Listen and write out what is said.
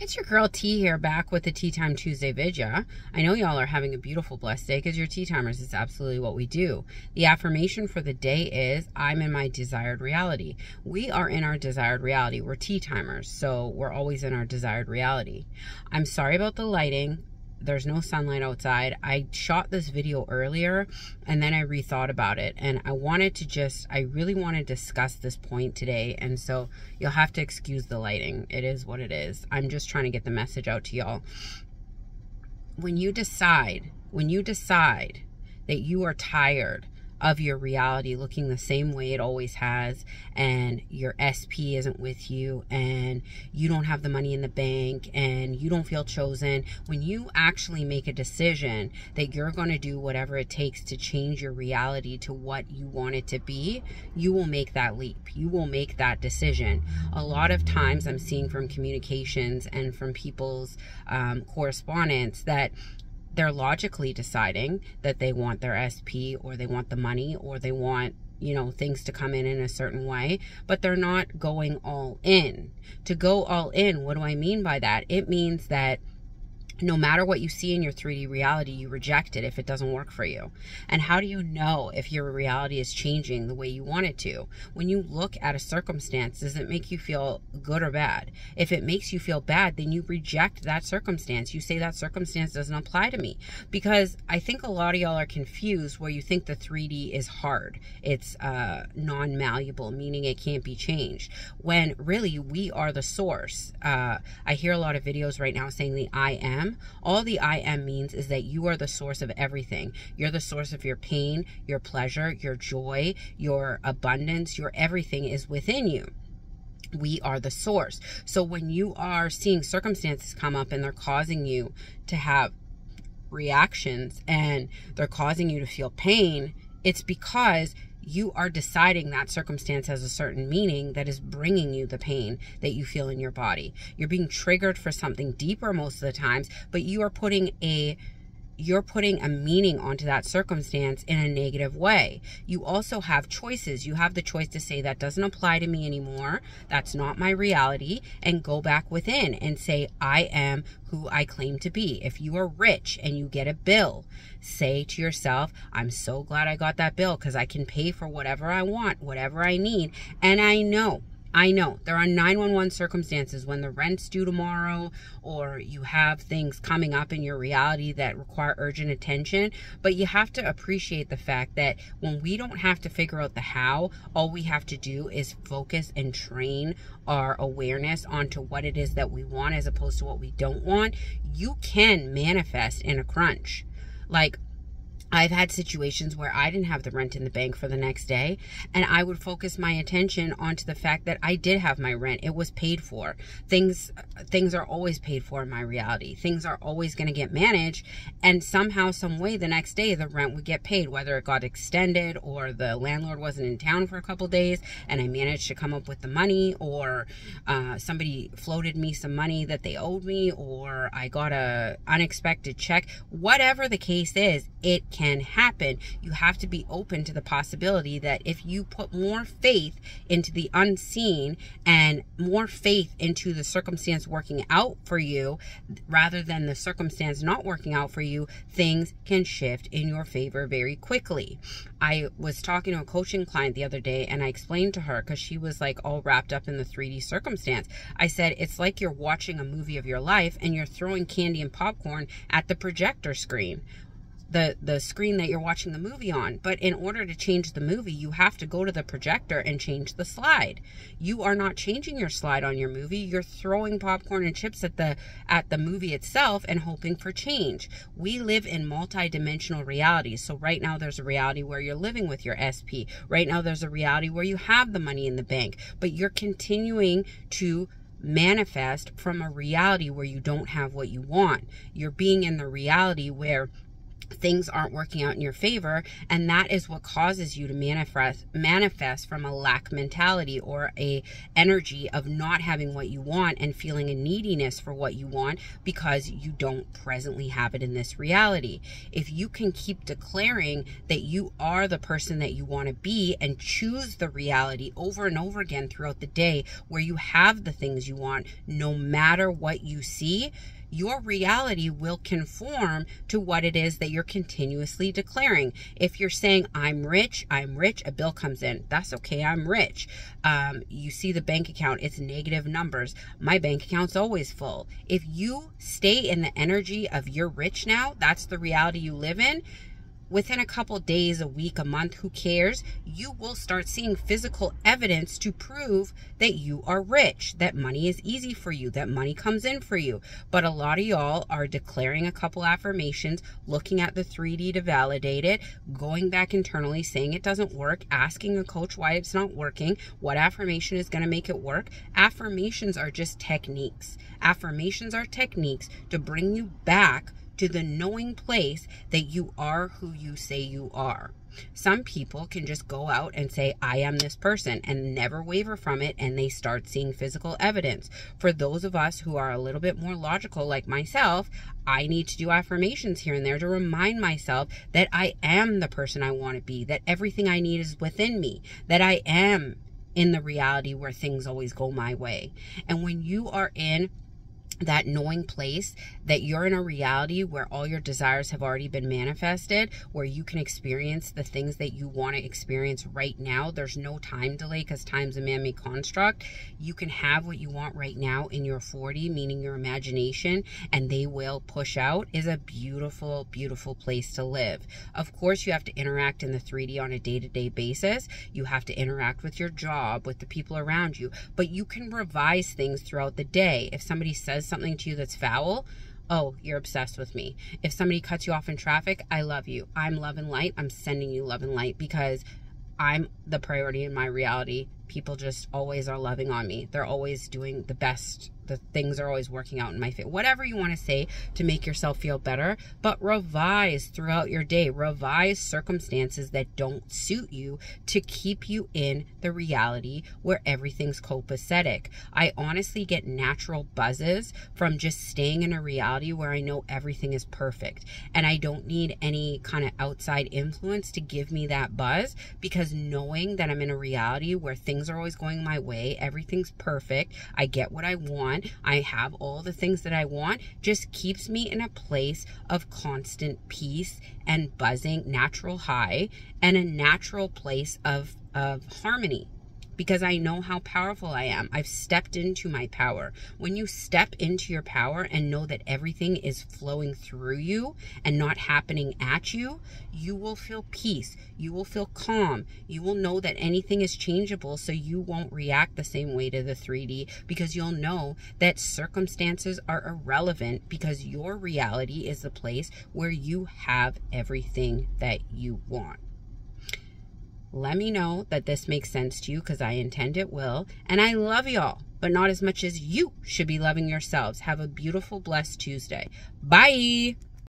It's your girl T here, back with the TTime Tuesday video. I know y'all are having a beautiful, blessed day because you're T-timers. It's absolutely what we do. The affirmation for the day is, I'm in my desired reality. We are in our desired reality. We're T-timers, so we're always in our desired reality. I'm sorry about the lighting. There's no sunlight outside. I shot this video earlier and then I rethought about it, and I really want to discuss this point today, and so you'll have to excuse the lighting. It is what it is. I'm just trying to get the message out to y'all. When you decide that you are tired of your reality looking the same way it always has, and your SP isn't with you, and you don't have the money in the bank, and you don't feel chosen, when you actually make a decision that you're going to do whatever it takes to change your reality to what you want it to be, you will make that leap. You will make that decision. A lot of times I'm seeing from communications and from people's correspondence that they're logically deciding that they want their SP, or they want the money, or they want, you know, things to come in a certain way, but they're not going all in. To go all in, what do I mean by that? It means that no matter what you see in your 3D reality, you reject it if it doesn't work for you. And how do you know if your reality is changing the way you want it to? When you look at a circumstance, does it make you feel good or bad? If it makes you feel bad, then you reject that circumstance. You say that circumstance doesn't apply to me. Because I think a lot of y'all are confused where you think the 3D is hard. It's non-malleable, meaning it can't be changed. When really we are the source. I hear a lot of videos right now saying the I am. All the I am means is that you are the source of everything. You're the source of your pain, your pleasure, your joy, your abundance, your everything is within you. We are the source. So when you are seeing circumstances come up and they're causing you to have reactions and they're causing you to feel pain, it's because you are deciding that circumstance has a certain meaning that is bringing you the pain that you feel in your body. You're being triggered for something deeper most of the times, but you are putting a meaning onto that circumstance in a negative way. You also have choices. You have the choice to say that doesn't apply to me anymore. That's not my reality, and go back within and say, I am who I claim to be. If you are rich and you get a bill, say to yourself, I'm so glad I got that bill because I can pay for whatever I want, whatever I need. And I know there are 911 circumstances when the rent's due tomorrow, or you have things coming up in your reality that require urgent attention. But you have to appreciate the fact that when we don't have to figure out the how, all we have to do is focus and train our awareness onto what it is that we want as opposed to what we don't want. You can manifest in a crunch. Like, I've had situations where I didn't have the rent in the bank for the next day, and I would focus my attention onto the fact that I did have my rent. It was paid for. Things are always paid for in my reality. Things are always going to get managed, and somehow, some way, the next day the rent would get paid, whether it got extended or the landlord wasn't in town for a couple days and I managed to come up with the money, or somebody floated me some money that they owed me, or I got a unexpected check. Whatever the case is, it can happen. You have to be open to the possibility that if you put more faith into the unseen and more faith into the circumstance working out for you rather than the circumstance not working out for you, things can shift in your favor very quickly. I was talking to a coaching client the other day, and I explained to her, because she was like all wrapped up in the 3D circumstance. I said, it's like you're watching a movie of your life and you're throwing candy and popcorn at the projector screen. The screen that you're watching the movie on. But in order to change the movie, you have to go to the projector and change the slide. You are not changing your slide on your movie. You're throwing popcorn and chips at the movie itself and hoping for change. We live in multi-dimensional realities. So right now there's a reality where you're living with your SP. Right now there's a reality where you have the money in the bank, but you're continuing to manifest from a reality where you don't have what you want. You're being in the reality where things aren't working out in your favor, and that is what causes you to manifest from a lack mentality or a energy of not having what you want and feeling a neediness for what you want because you don't presently have it in this reality. If you can keep declaring that you are the person that you want to be and choose the reality over and over again throughout the day where you have the things you want, no matter what you see, your reality will conform to what it is that you're continuously declaring. If you're saying, I'm rich, a bill comes in. That's okay, I'm rich. You see the bank account, it's negative numbers. My bank account's always full. If you stay in the energy of you're rich now, that's the reality you live in, within a couple days, a week, a month, who cares? You will start seeing physical evidence to prove that you are rich, that money is easy for you, that money comes in for you. But a lot of y'all are declaring a couple affirmations, looking at the 3D to validate it, going back internally, saying it doesn't work, asking a coach why it's not working, what affirmation is going to make it work. Affirmations are just techniques. Affirmations are techniques to bring you back to the knowing place that you are who you say you are. Some people can just go out and say, I am this person, and never waver from it, and they start seeing physical evidence. For those of us who are a little bit more logical, like myself, I need to do affirmations here and there to remind myself that I am the person I want to be, that everything I need is within me, that I am in the reality where things always go my way. And when you are in that knowing place that you're in a reality where all your desires have already been manifested, where you can experience the things that you want to experience right now. There's no time delay because time's a man-made construct. You can have what you want right now in your 40, meaning your imagination, and they will push out, is a beautiful, beautiful place to live. Of course, you have to interact in the 3D on a day-to-day basis. You have to interact with your job, with the people around you, but you can revise things throughout the day. If somebody says something to you that's foul, oh, you're obsessed with me. If somebody cuts you off in traffic, I love you. I'm love and light. I'm sending you love and light because I'm the priority in my reality. People just always are loving on me. They're always doing the best. The things are always working out in my favor. Whatever you want to say to make yourself feel better, but revise throughout your day. Revise circumstances that don't suit you to keep you in the reality where everything's copacetic. I honestly get natural buzzes from just staying in a reality where I know everything is perfect. And I don't need any kind of outside influence to give me that buzz, because knowing that I'm in a reality where things are always going my way, everything's perfect, I get what I want, I have all the things that I want, just keeps me in a place of constant peace and buzzing, natural high, and a natural place of harmony. Because I know how powerful I am. I've stepped into my power. When you step into your power and know that everything is flowing through you and not happening at you, you will feel peace. You will feel calm. You will know that anything is changeable, so you won't react the same way to the 3D, because you'll know that circumstances are irrelevant, because your reality is the place where you have everything that you want. Let me know that this makes sense to you, because I intend it will. And I love y'all, but not as much as you should be loving yourselves. Have a beautiful, blessed Tuesday. Bye.